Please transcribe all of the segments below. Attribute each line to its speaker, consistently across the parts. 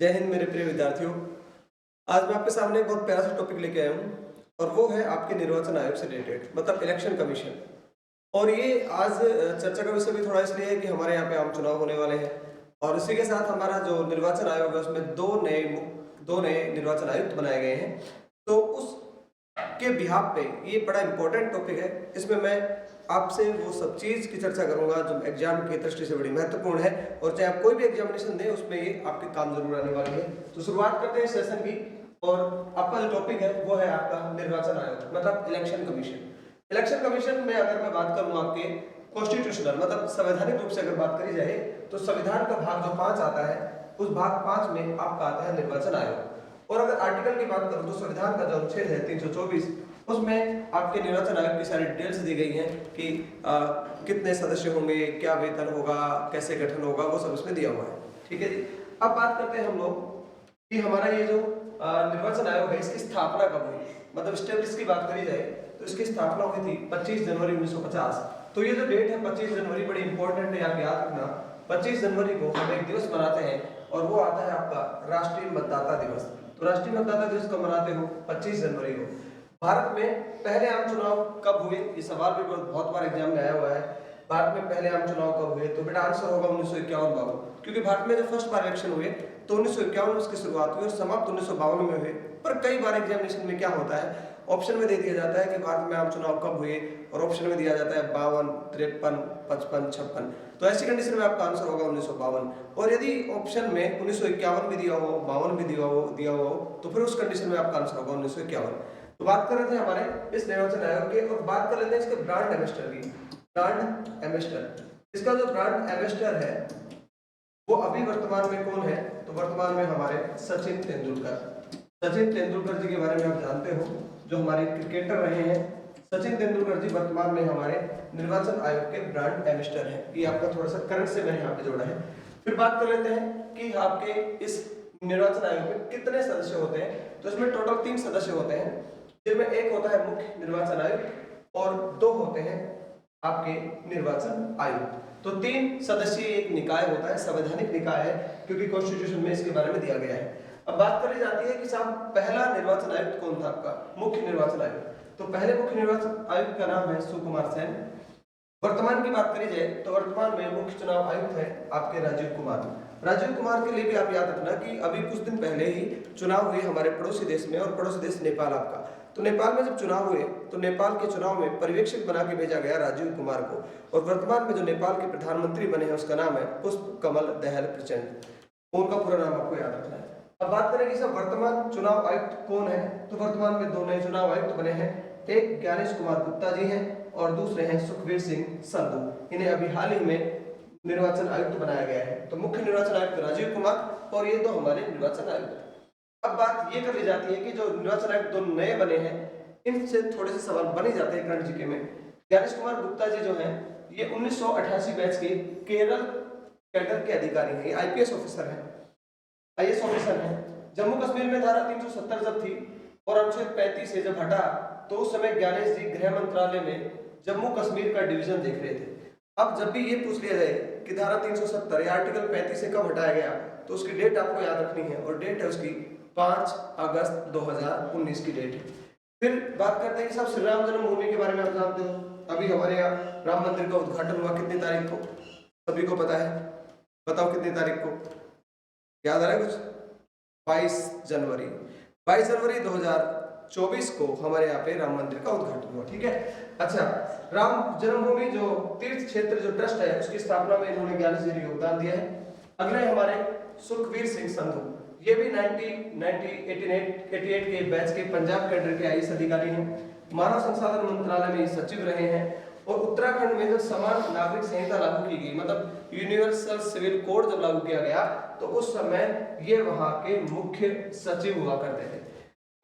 Speaker 1: जय हिंद मेरे प्रिय विद्यार्थियों। आज मैं आपके सामने एक बहुत प्यारा सा टॉपिक लेके आया हूँ और वो है आपके निर्वाचन आयोग से रिलेटेड मतलब इलेक्शन कमीशन। और ये आज चर्चा का विषय भी थोड़ा इसलिए है कि हमारे यहाँ पे आम चुनाव होने वाले हैं और इसी के साथ हमारा जो निर्वाचन आयोग है उसमें दो नए निर्वाचन आयुक्त बनाए गए हैं। तो उस के बिहाफ पे ये बड़ा इंपॉर्टेंट टॉपिक है। इसमें मैं आपसे वो सब चीज़ की चर्चा करूंगा जो एग्जाम की दृष्टि से बड़ी महत्वपूर्ण है और चाहे आप कोई भी एग्जामिनेशन दें उसमें ये आपके काम जरूर आने वाली है। तो शुरुआत करते हैं सेशन की। और आपका जो टॉपिक है वो है आपका निर्वाचन आयोग मतलब इलेक्शन कमीशन। इलेक्शन कमीशन में अगर मैं बात करूं आपके कॉन्स्टिट्यूशनल मतलब संवैधानिक रूप से अगर बात करी जाए तो संविधान का भाग जो 5 आता है उस भाग 5 में आपका आता है निर्वाचन आयोग। और अगर आर्टिकल की बात करूं तो संविधान का जो अनुच्छेद है 324 उसमें आपके निर्वाचन आयोग की सारी डिटेल्स दी गई हैं कि कितने सदस्य होंगे, क्या वेतन होगा, कैसे गठन होगा, वो सब इसमें दिया हुआ है। ठीक है जी। अब बात करते हैं हम लोग कि हमारा ये जो निर्वाचन आयोग है इसकी स्थापना कब हुई, मतलब स्टेब्लिश की बात करी जाए तो इसकी स्थापना हुई थी 25 जनवरी 1950। तो ये जो डेट है 25 जनवरी बड़ी इंपॉर्टेंट है, आप याद रखना। 25 जनवरी को हम एक दिवस मनाते हैं और वो आता है आपका राष्ट्रीय मतदाता दिवस। तो राष्ट्रीय मतदाता दिवस कब मनाते हो? 25 जनवरी को। भारत में पहले आम चुनाव कब हुए, ये सवाल भी बहुत बार एग्जाम में आया हुआ है। भारत में पहले आम चुनाव कब हुए? तो बेटा आंसर होगा 1951-52, क्योंकि भारत में जो फर्स्ट बार इलेक्शन हुए तो 1951 में इसकी शुरुआत हुई और समाप्त 1952 में हुए। पर कई बार एग्जामिनेशन में क्या होता है, ऑप्शन में दे दिया जाता है कि भारत में आम चुनाव कब हुए और ऑप्शन में दिया जाता है 52, 53, 55, 56। तो ऐसी कंडीशन में आपका आंसर होगा 1952। और यदि ऑप्शन में 1951 भी दिया हो, 52 भी दिया हो तो फिर उस कंडीशन में आपका आंसर होगा 1951। तो बात कर रहे थे हमारे इस निर्वाचन आयोग के और बात कर लेते हैं इसके ब्रांड एम्बेसडर की। ब्रांड एम्बेसडर, इसका जो ब्रांड एम्बेसडर है वो अभी वर्तमान में कौन है? तो वर्तमान में हमारे सचिन तेंदुलकर। सचिन तेंदुलकर जी के बारे में आप जानते हो, जो हमारे क्रिकेटर रहे हैं। सचिन तेंदुलकर जी वर्तमान में हमारे निर्वाचन आयोग के ब्रांड एम्बेसडर हैं। ये आपका थोड़ा सा करंट से मैंने यहाँ पे जोड़ा है। फिर बात कर लेते हैं कि आपके इस निर्वाचन आयोग में कितने सदस्य होते हैं। तो इसमें टोटल 3 सदस्य होते हैं, जिनमें एक होता है मुख्य निर्वाचन आयुक्त और 2 होते हैं आपके निर्वाचन आयुक्त। तो 3 सदस्यीय एक निकाय होता है, संवैधानिक निकाय है, क्योंकि कॉन्स्टिट्यूशन में इसके बारे में दिया गया है। अब बात करी जाती है कि साहब पहला निर्वाचन आयुक्त कौन था आपका? मुख्य निर्वाचन आयुक्त। तो पहले मुख्य निर्वाचन आयुक्त का नाम है सुकुमार सेन। वर्तमान की बात करी जाए तो वर्तमान में मुख्य चुनाव आयुक्त है आपके राजीव कुमार। राजीव कुमार के लिए भी आप याद रखना कि अभी कुछ दिन पहले ही चुनाव हुए हमारे पड़ोसी देश में, और पड़ोसी देश नेपाल आपका। तो नेपाल में जब चुनाव हुए तो नेपाल के चुनाव में पर्यवेक्षक बना के भेजा गया राजीव कुमार को। और वर्तमान में जो नेपाल के प्रधानमंत्री बने हैं उसका नाम है पुष्प कमल दहल प्रचंड। उनका पूरा नाम आपको याद रखना है। अब बात करें कि सब वर्तमान चुनाव आयुक्त कौन है, तो वर्तमान में 2 नए चुनाव आयुक्त बने हैं। एक ज्ञानेश कुमार गुप्ता जी हैं और दूसरे हैं सुखवीर सिंह संधू। इन्हें अभी हाल ही में निर्वाचन आयुक्त बनाया गया है। तो मुख्य निर्वाचन आयुक्त राजीव कुमार और ये 2 हमारे निर्वाचन आयुक्त। अब बात ये कर ली जाती है कि जो निर्वाचन आयुक्त 2 नए बने हैं इनसे थोड़े से सवाल बन ही जाते हैं करंट जीके में। ज्ञानेश कुमार गुप्ता जी जो हैं ये 1988 बैच के केरल कैडर के अधिकारी हैं, आईपीएस ऑफिसर हैं, आईएएस ऑफिसर हैं। जम्मू कश्मीर में धारा 370 जब थी और अनुच्छेद 35 से जब हटा तो उस समय ज्ञानेश जी गृह मंत्रालय में जम्मू कश्मीर का डिवीजन देख रहे थे। अब जब भी ये पूछ लिया जाए कि धारा 370 या आर्टिकल 35 से कब हटाया गया तो उसकी डेट आपको याद रखनी है और डेट है उसकी 5 अगस्त 2019 की डेट है। फिर बात करते हैं कि साहब श्री राम जन्मभूमि के बारे में आप जानते हो। अभी हमारे यहाँ राम मंदिर का उद्घाटन हुआ कितनी तारीख को? सभी को पता है, बताओ कितनी तारीख को? याद आ रहा है कुछ? 22 जनवरी 2024 को हमारे यहाँ पे राम मंदिर का उद्घाटन हुआ। ठीक है। अच्छा, राम जन्मभूमि जो तीर्थ क्षेत्र जो ट्रस्ट है उसकी स्थापना में इन्होंने 11 जी योगदान दिया है। अगले हमारे सुखवीर सिंह संधू, ये भी 1988 के बैच के पंजाब कैडर के आईएएस अधिकारी हैं। मानव संसाधन मंत्रालय में सचिव रहे हैं और उत्तराखंड में जब समान नागरिक संहिता लागू की गई मतलब यूनिवर्सल सिविल कोड जब लागू किया गया तो उस समय ये वहां के मुख्य सचिव हुआ करते थे।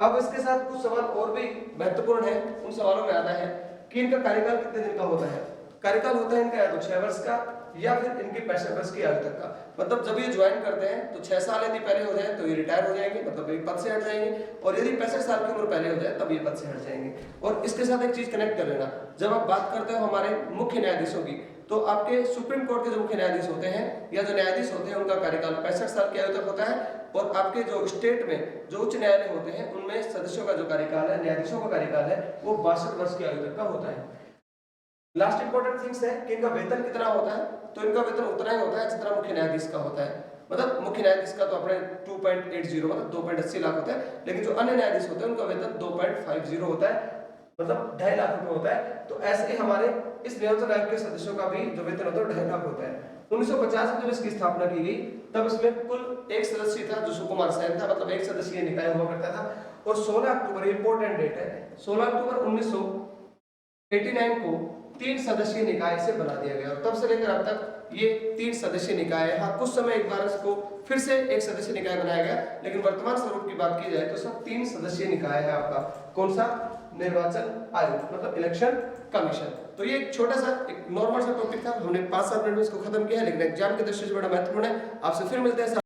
Speaker 1: अब इसके साथ कुछ सवाल और भी महत्वपूर्ण है। उन सवालों में आता है कि इनका कार्यकाल कितने दिन का होता है। कार्यकाल होता है इनका या तो 6 वर्ष का या फिर इनकी 65 वर्ष की आयु तक का। मतलब जब ये ज्वाइन करते हैं तो 6 साल यदि पहले हो जाए तो ये रिटायर हो जाएंगे, मतलब ये पद से हट जाएंगे, और यदि 65 साल की उम्र पहले हो जाए तब ये पद से हट जाएंगे। और इसके साथ एक चीज कनेक्ट कर लेना, जब आप बात करते हो हमारे मुख्य न्यायाधीशों की तो आपके सुप्रीम कोर्ट के जो मुख्य न्यायाधीश होते हैं या जो न्यायाधीश होते हैं उनका कार्यकाल 65 साल की आयु तक होता है। और आपके जो स्टेट में जो उच्च न्यायालय होते हैं उनमें सदस्यों का जो कार्यकाल है, न्यायाधीशों का कार्यकाल है, वो 62 वर्ष की आयु तक का होता है। लास्ट इंपॉर्टेंट थिंग्स है कि इनका वेतन कितना होता है, तो इनका वेतन उतना ही होता है जितना मुख्य न्यायाधीश का होता है। मतलब मुख्य न्यायाधीश का तो अपने 2.80 मतलब 2.80 लाख होता है, लेकिन जो अन्य न्यायाधीश होते हैं उनका वेतन 2.50 होता है, मतलब 2.5 लाख रुपए होता है। तो ऐसे ही हमारे इस निर्वाचन आयोग के सदस्यों का भी जो वेतन होता है 2.5 लाख होता है। 1950 में जब इसकी स्थापना की गई तब इसमें कुल एक सदस्य था जो सुकुमार सेन था, मतलब एक सदस्यीय निकाय हुआ करता था। और 16 अक्टूबर इंपॉर्टेंट डेट है, 16 अक्टूबर 1989 को 3 सदस्यीय निकाय से बना दिया गया और तब से लेकर अब तक ये 3 सदस्यीय निकाय है। हाँ, कुछ समय एक बार इसको फिर से एक सदस्यीय निकाय बनाया गया, लेकिन वर्तमान स्वरूप की बात की जाए तो सब 3 सदस्यीय निकाय है आपका। कौन सा? निर्वाचन आयोग, मतलब इलेक्शन कमीशन। तो ये एक छोटा सा एक नॉर्मल सा टॉपिक था, हमने 5-7 मिनट में इसको खत्म किया है, लेकिन एग्जाम की दृष्टि से बड़ा महत्वपूर्ण है। आपसे फिर मिलते हैं।